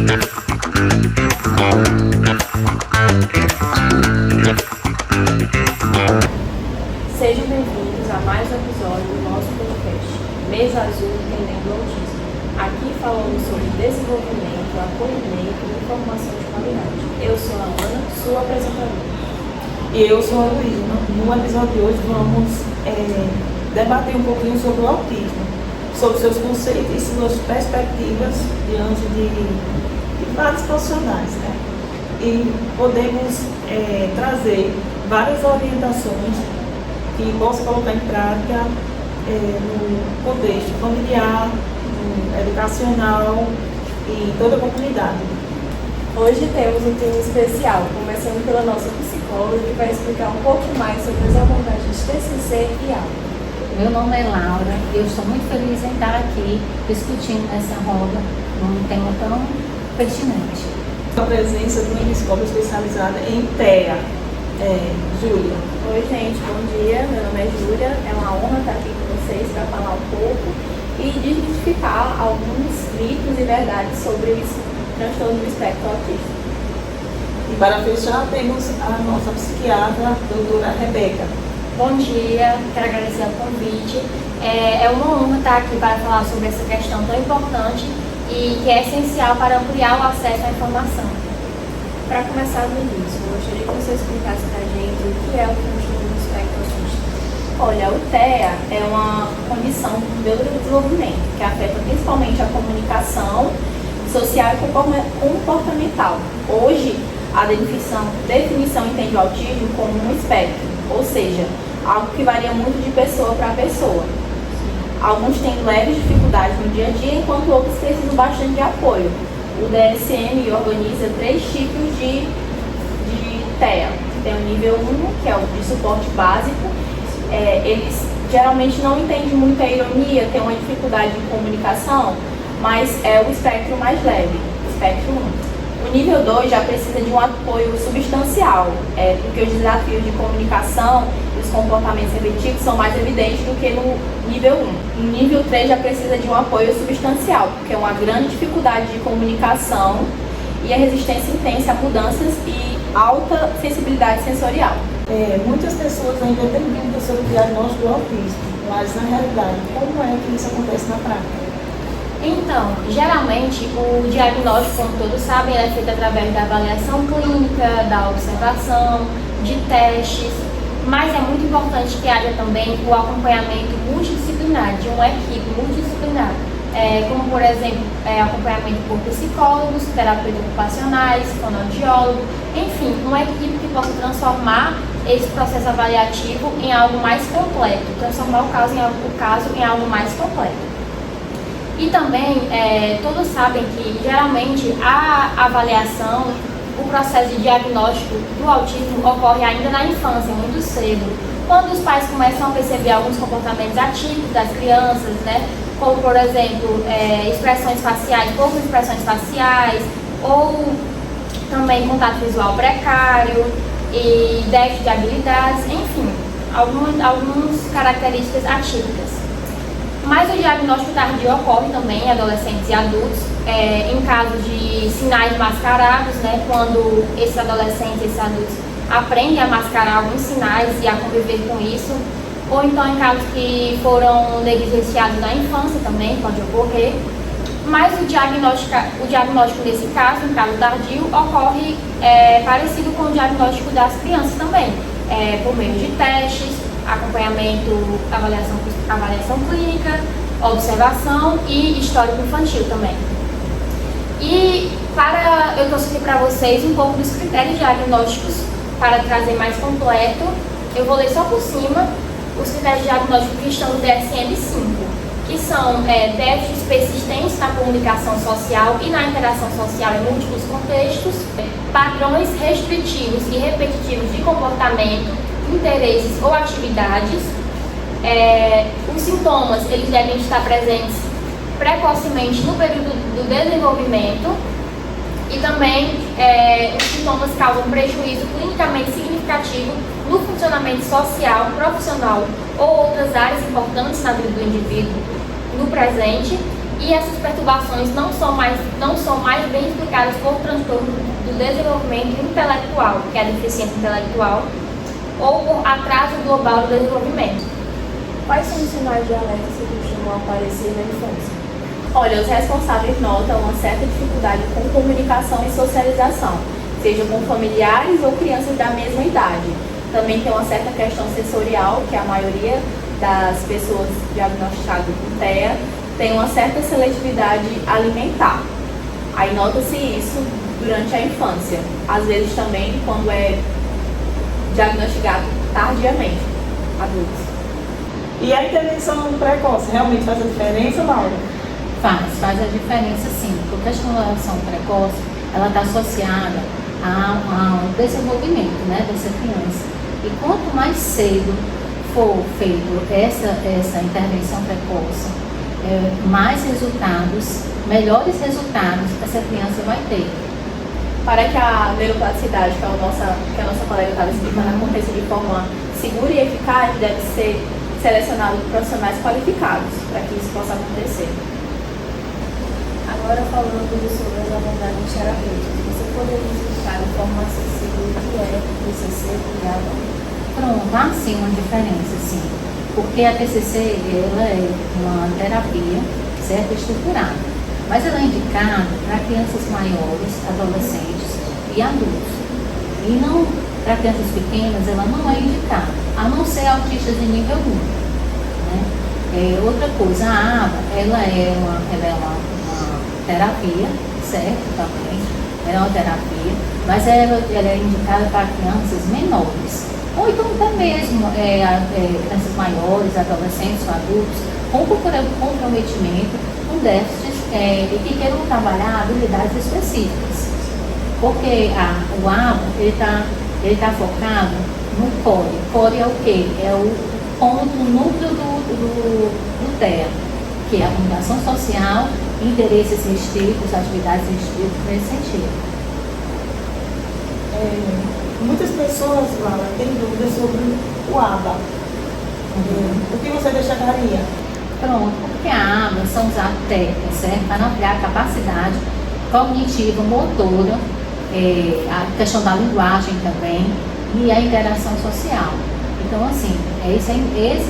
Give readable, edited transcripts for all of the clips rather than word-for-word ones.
Sejam bem-vindos a mais um episódio do nosso podcast, Mesa Azul Entendendo o Autismo. Aqui falamos sobre desenvolvimento, acolhimento e formação de qualidade. Eu sou a Ana, sua apresentadora. E eu sou a Luísa. No episódio de hoje vamos debater um pouquinho sobre o autismo, sobre seus conceitos e suas perspectivas diante de vários profissionais, né? E podemos trazer várias orientações que possa colocar em prática no contexto familiar, educacional e toda a comunidade. Hoje temos um tema especial, começando pela nossa psicóloga, que vai explicar um pouco mais sobre as abordagens TCC e aula. Meu nome é Laura e eu estou muito feliz em estar aqui discutindo essa roda num tema tão pertinente. A presença de uma psicóloga especializada em TEA, Júlia. Oi gente, bom dia, meu nome é Júlia, é uma honra estar aqui com vocês para falar um pouco e desmistificar alguns mitos e verdades sobre o transtorno do espectro autista. E para fechar temos a nossa psiquiatra, doutora Rebeca. Bom dia, quero agradecer o convite. É uma honra estar aqui para falar sobre essa questão tão importante e que é essencial para ampliar o acesso à informação. Para começar do início, eu gostaria que você explicasse para a gente o que é o transtorno do espectro autista. Olha, o TEA é uma condição do neurodesenvolvimento que afeta principalmente a comunicação social e comportamental. Hoje, a definição entende o autismo como um espectro, ou seja, algo que varia muito de pessoa para pessoa. Alguns têm leves dificuldades no dia a dia, enquanto outros precisam bastante de apoio. O DSM organiza 3 tipos de TEA. Tem o nível 1, que é o de suporte básico. Eles geralmente não entendem muito a ironia, têm uma dificuldade de comunicação, mas é o espectro mais leve, o espectro 1. O nível 2 já precisa de um apoio substancial, porque os desafios de comunicação e os comportamentos repetitivos são mais evidentes do que no nível 1. No nível 3 já precisa de um apoio substancial, porque é uma grande dificuldade de comunicação e a resistência intensa a mudanças e alta sensibilidade sensorial. Muitas pessoas ainda têm dúvidas sobre o diagnóstico do autismo, mas na realidade, como é que isso acontece na prática? Então, geralmente, o diagnóstico, como todos sabem, é feito através da avaliação clínica, da observação, de testes, mas é muito importante que haja também o acompanhamento multidisciplinar, de uma equipe multidisciplinar, como, por exemplo, acompanhamento por psicólogos, terapeutas ocupacionais, fonoaudiólogo, enfim, uma equipe que possa transformar esse processo avaliativo em algo mais completo, transformar o caso em algo mais completo. E também, todos sabem que geralmente a avaliação, o processo de diagnóstico do autismo ocorre ainda na infância, muito cedo, quando os pais começam a perceber alguns comportamentos atípicos das crianças, né? Como, por exemplo, expressões faciais, poucas expressões faciais, ou também contato visual precário e déficit de habilidades, enfim, algumas características atípicas. Mas o diagnóstico tardio ocorre também em adolescentes e adultos, em casos de sinais mascarados, né, quando esses adolescentes e esses adultos aprendem a mascarar alguns sinais e a conviver com isso, ou então em casos que foram negligenciados na infância também, pode ocorrer. Mas o diagnóstico nesse caso, em caso tardio, ocorre parecido com o diagnóstico das crianças também, por meio de testes, acompanhamento, avaliação clínica, observação e histórico infantil também. E eu trouxe aqui para vocês um pouco dos critérios diagnósticos para trazer mais completo. Eu vou ler só por cima os critérios diagnósticos que estão no DSM-5, que são déficits persistentes na comunicação social e na interação social em múltiplos contextos, padrões restritivos e repetitivos de comportamento, interesses ou atividades. Os sintomas eles devem estar presentes precocemente no período do desenvolvimento e também os sintomas causam prejuízo clinicamente significativo no funcionamento social, profissional ou outras áreas importantes na vida do indivíduo no presente E essas perturbações não são mais bem explicadas por transtorno do desenvolvimento intelectual, que é a deficiência intelectual, ou por atraso global do desenvolvimento. Quais são os sinais de alerta que costumam aparecer na infância? Olha, os responsáveis notam uma certa dificuldade com comunicação e socialização, seja com familiares ou crianças da mesma idade. Também tem uma certa questão sensorial, que a maioria das pessoas diagnosticadas com TEA tem uma certa seletividade alimentar. Aí nota-se isso durante a infância, às vezes também quando é diagnosticado tardiamente, adultos. E a intervenção precoce realmente faz a diferença, Laura? Faz a diferença sim, porque a estimulação precoce ela está associada ao desenvolvimento, né, dessa criança. E quanto mais cedo for feito essa intervenção precoce, mais resultados, melhores resultados essa criança vai ter. Para que a neuroplasticidade, que a nossa colega estava explicando, aconteça de forma segura e eficaz, deve ser selecionado profissionais qualificados para que isso possa acontecer. Agora falando sobre as abordagens terapêuticas, você poderia explicar de forma acessível o que é TCC e ABA? Pronto, há sim uma diferença, sim. Porque a TCC ela é uma terapia, certo, estruturada, mas ela é indicada para crianças maiores, adolescentes e adultos. E não para crianças pequenas, ela não é indicada, a não ser autistas de nível 1. Né? Outra coisa, a ABA, ela é uma terapia, certo, também, ela é uma terapia, mas ela é indicada para crianças menores. Ou então até mesmo crianças maiores, adolescentes ou adultos, com comprometimento, com déficits e que queiram trabalhar habilidades específicas. Porque o ABA, ele tá focado no CORE. CORE é o quê? É o ponto, o núcleo do TEA, que é a comunicação social, interesses restritos, atividades restritas nesse sentido. Muitas pessoas, Laura, têm dúvidas sobre o ABA. O que você destacaria? Pronto, porque a ABA são usadas técnicas, certo? Para ampliar a capacidade cognitiva, motora, a questão da linguagem também e a interação social. Então, assim, esse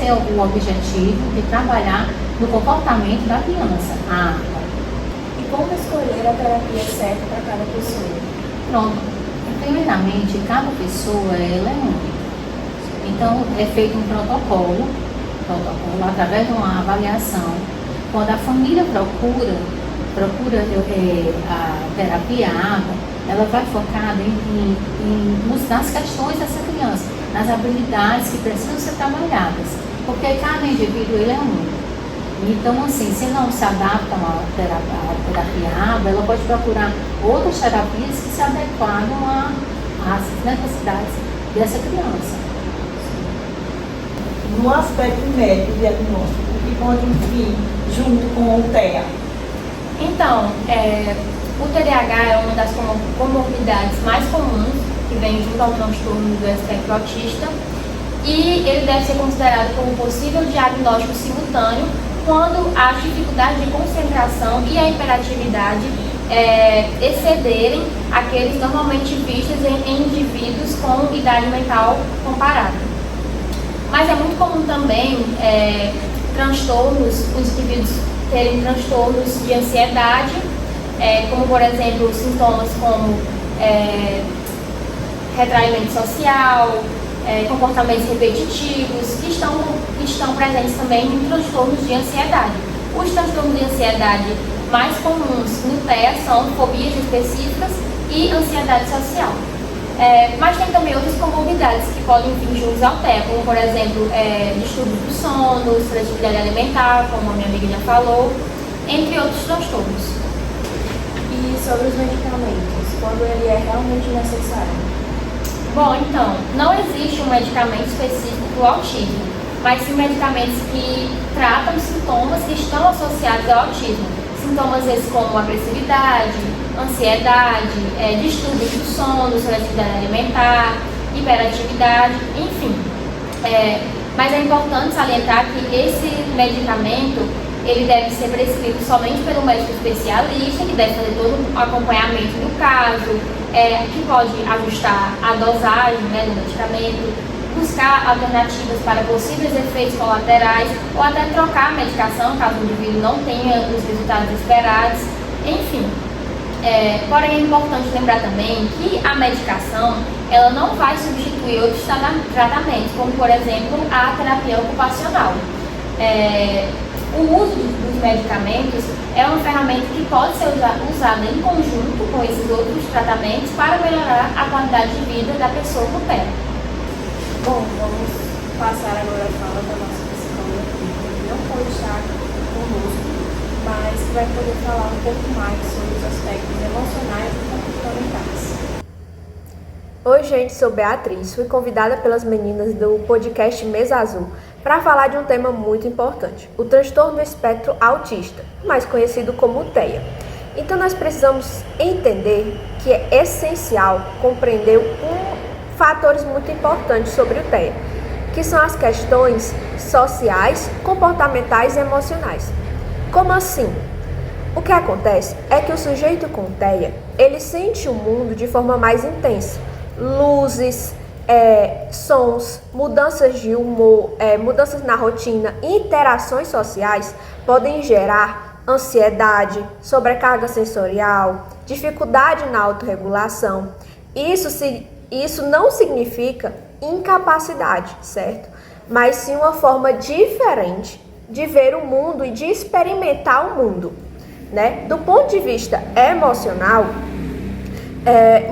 é o objetivo de trabalhar no comportamento da criança, a ABA. E como escolher a terapia certa para cada pessoa? Pronto. Primeiramente, cada pessoa ela é única. Então, é feito um protocolo através de uma avaliação. Quando a família procura a terapia ABA, ela vai focada nas questões dessa criança, nas habilidades que precisam ser trabalhadas, porque cada indivíduo ele é único. Então, assim, se não se adapta a terapia ABA, ela pode procurar outras terapias que se adequam às necessidades dessa criança. No aspecto médico diagnóstico, o que pode vir junto com o TEA? Então, o TDAH é uma das comorbidades mais comuns que vem junto ao transtorno do espectro autista e ele deve ser considerado como possível diagnóstico simultâneo quando a dificuldade de concentração e a hiperatividade excederem aqueles normalmente vistos em indivíduos com idade mental comparada. Mas é muito comum também os indivíduos terem transtornos de ansiedade, como por exemplo sintomas como retraimento social, comportamentos repetitivos, que estão presentes também em transtornos de ansiedade. Os transtornos de ansiedade mais comuns no TEA são fobias específicas e ansiedade social. Mas tem também outras comorbidades que podem vir juntos ao TEA, como por exemplo, distúrbios do sono, seletividade alimentar, como a minha amiga já falou, entre outros transtornos. E sobre os medicamentos, quando ele é realmente necessário? Bom, então, não existe um medicamento específico para o autismo, mas sim medicamentos que tratam sintomas que estão associados ao autismo. Sintomas esses como agressividade, ansiedade, distúrbios do sono, seletividade alimentar, hiperatividade, enfim. Mas é importante salientar que esse medicamento, ele deve ser prescrito somente pelo médico especialista, que deve fazer todo o acompanhamento do caso, que pode ajustar a dosagem, né, do medicamento, buscar alternativas para possíveis efeitos colaterais ou até trocar a medicação caso o indivíduo não tenha os resultados esperados, enfim. Porém, é importante lembrar também que a medicação ela não vai substituir outros tratamentos, como por exemplo a terapia ocupacional. O uso dos medicamentos é uma ferramenta que pode ser usada em conjunto com esses outros tratamentos para melhorar a qualidade de vida da pessoa com TEA. Bom, vamos passar agora a fala da nossa psicóloga, que não pode estar conosco, mas que vai poder falar um pouco mais sobre os aspectos emocionais e comportamentais. Oi, gente, sou Beatriz, fui convidada pelas meninas do podcast Mesa Azul para falar de um tema muito importante, o transtorno do espectro autista, mais conhecido como TEA. Então nós precisamos entender que é essencial compreender fatores muito importantes sobre o TEA, que são as questões sociais, comportamentais e emocionais. Como assim? O que acontece é que o sujeito com TEA, ele sente o mundo de forma mais intensa. Luzes, sons, mudanças de humor, mudanças na rotina e interações sociais podem gerar ansiedade, sobrecarga sensorial, dificuldade na autorregulação. Isso não significa incapacidade, certo? Mas sim uma forma diferente de ver o mundo e de experimentar o mundo, né? Do ponto de vista emocional,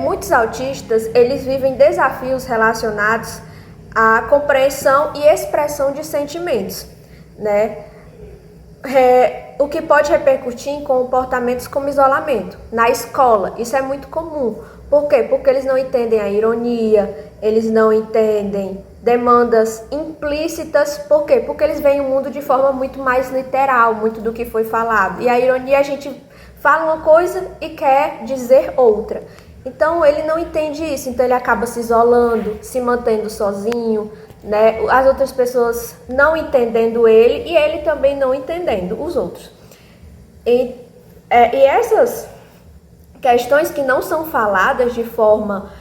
muitos autistas, eles vivem desafios relacionados à compreensão e expressão de sentimentos, né? O que pode repercutir em comportamentos como isolamento. Na escola, isso é muito comum. Por quê? Porque eles não entendem a ironia, eles não entendem demandas implícitas. Por quê? Porque eles veem o mundo de forma muito mais literal, muito do que foi falado. E a ironia, a gente fala uma coisa e quer dizer outra. Então, ele não entende isso, então ele acaba se isolando, se mantendo sozinho, né? As outras pessoas não entendendo ele e ele também não entendendo os outros. E essas questões que não são faladas de forma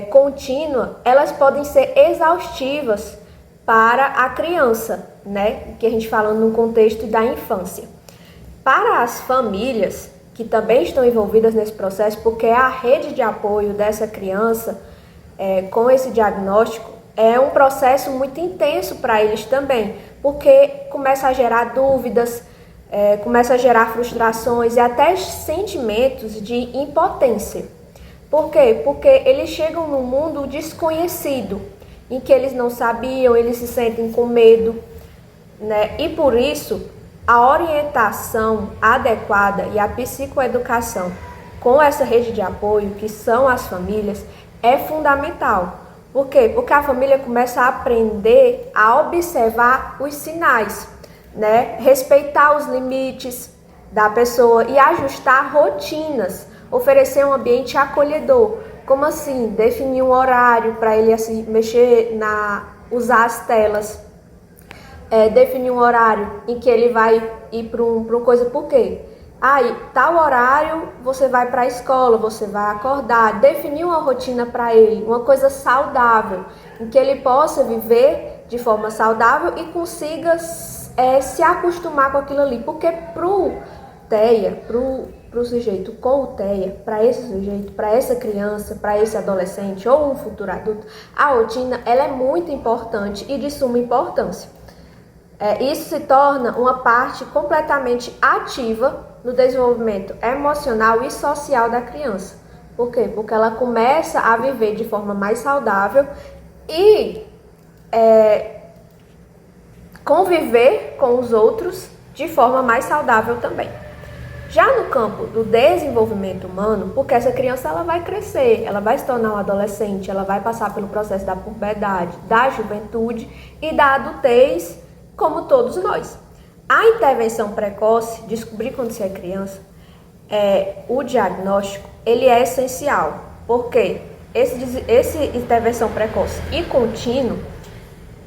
contínua, elas podem ser exaustivas para a criança, né? Que a gente fala no contexto da infância. Para as famílias que também estão envolvidas nesse processo, porque a rede de apoio dessa criança com esse diagnóstico é um processo muito intenso para eles também, porque começa a gerar dúvidas, começa a gerar frustrações e até sentimentos de impotência. Por quê? Porque eles chegam num mundo desconhecido, em que eles não sabiam, eles se sentem com medo, né? E por isso, a orientação adequada e a psicoeducação com essa rede de apoio, que são as famílias, é fundamental. Por quê? Porque a família começa a aprender a observar os sinais, né? Respeitar os limites da pessoa e ajustar rotinas, oferecer um ambiente acolhedor. Como assim? Definir um horário para ele assim, usar as telas. Definir um horário em que ele vai ir para uma coisa, por quê? Tal horário você vai para a escola, você vai acordar, definir uma rotina para ele, uma coisa saudável, em que ele possa viver de forma saudável e consiga se acostumar com aquilo ali, porque pro TEA, pro sujeito com o TEA, para esse sujeito, para essa criança, para esse adolescente ou um futuro adulto, a rotina ela é muito importante e de suma importância. Isso se torna uma parte completamente ativa no desenvolvimento emocional e social da criança. Por quê? Porque ela começa a viver de forma mais saudável e conviver com os outros de forma mais saudável também. Já no campo do desenvolvimento humano, porque essa criança ela vai crescer, ela vai se tornar um adolescente, ela vai passar pelo processo da puberdade, da juventude e da adultez, como todos nós. A intervenção precoce, descobrir quando você é criança, o diagnóstico, ele é essencial. Porque esse intervenção precoce e contínuo,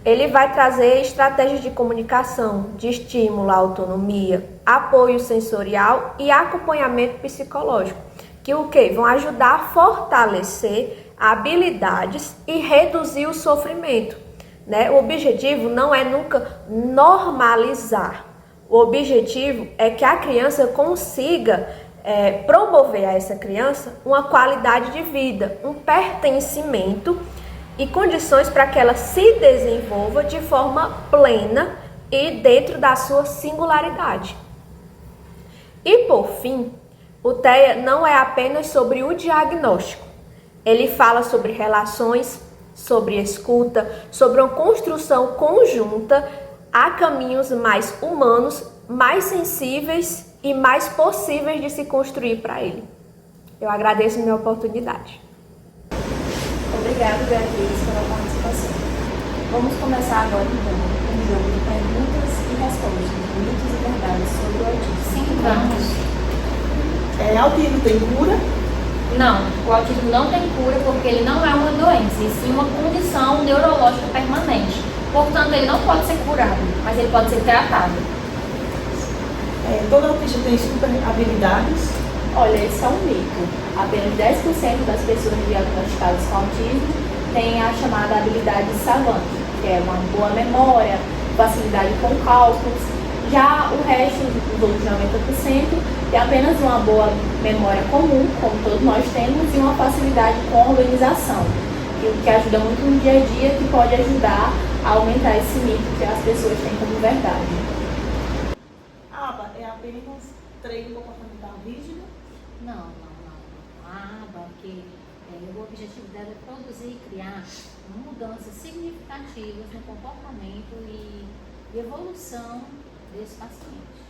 Ele vai trazer estratégias de comunicação, de estímulo à autonomia, apoio sensorial e acompanhamento psicológico, que o quê? Vão ajudar a fortalecer habilidades e reduzir o sofrimento, né? O objetivo não é nunca normalizar. O objetivo é que a criança consiga promover a essa criança uma qualidade de vida, um pertencimento e condições para que ela se desenvolva de forma plena e dentro da sua singularidade. E por fim, o TEA não é apenas sobre o diagnóstico. Ele fala sobre relações, sobre escuta, sobre uma construção conjunta a caminhos mais humanos, mais sensíveis e mais possíveis de se construir para ele. Eu agradeço a minha oportunidade. Obrigada, Beatriz, pela participação. Vamos começar agora, então, um jogo de perguntas e respostas, mitos e verdades sobre o autismo. Sim, vamos. Autismo tem cura? Não, o autismo não tem cura porque ele não é uma doença, e sim uma condição neurológica permanente. Portanto, ele não pode ser curado, mas ele pode ser tratado. Todo autista tem super habilidades? Olha, isso é um mito. Apenas 10% das pessoas diagnosticadas com autismo têm a chamada habilidade savante, que é uma boa memória, facilidade com cálculos. Já o resto, os outros 90%, tem apenas uma boa memória comum, como todos nós temos, e uma facilidade com organização, que ajuda muito no dia a dia, que pode ajudar a aumentar esse mito que as pessoas têm como verdade. ABA é apenas treino comportamental rígido? Não. A aba, que o objetivo dela é produzir e criar mudanças significativas no comportamento e evolução desse paciente.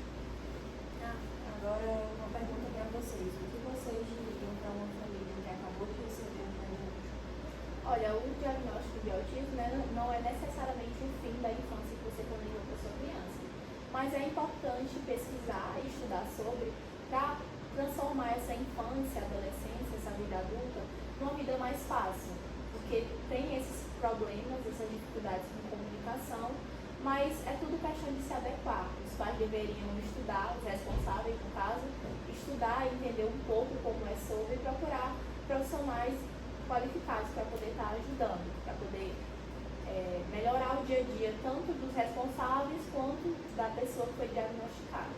Agora, uma pergunta para vocês. O que vocês diriam para uma família que acabou de receber um diagnóstico? Olha, o diagnóstico de autismo, né, não é necessariamente o fim da infância que você planejou para sua criança. Mas é importante pesquisar e estudar sobre para transformar essa infância, adolescência, essa vida adulta numa vida mais fácil. Porque tem esses problemas, essas dificuldades com comunicação, mas é tudo questão de se adequar. Os pais deveriam estudar, os responsáveis, no caso, estudar e entender um pouco como é sobre e procurar profissionais qualificados para poder estar ajudando, para poder melhorar o dia a dia, tanto dos responsáveis quanto da pessoa que foi diagnosticada.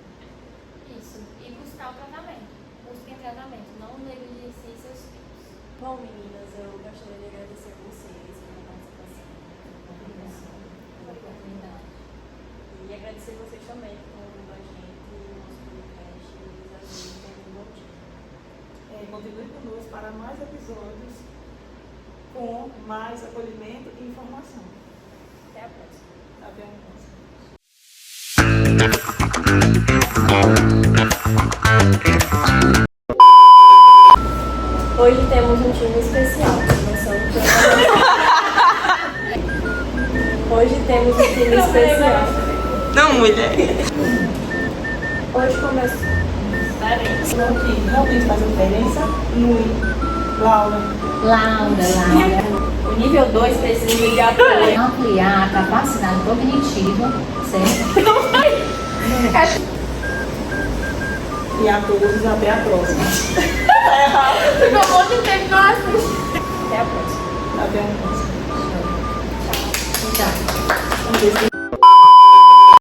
Isso, e buscar o tratamento. Busquem tratamento, não negligenciem seus filhos. Bom, meninas, eu gostaria de agradecer a vocês pela participação. E agradecer vocês também por estar ouvindo a gente no nosso podcast e nos ajudando a bom dia. Continue conosco para mais episódios com mais acolhimento e informação. Até a próxima. Até a próxima. Hoje temos um time especial. Hoje temos um time especial. Não, mulher. Hoje começou. O que realmente faz a diferença? Laura. O nível 2 precisa de apoio. Ampliar a capacidade cognitiva, certo? E a todos até a próxima. Ficou muito tempo, não assiste. Até a próxima. Até a próxima. Tchau. Um beijo.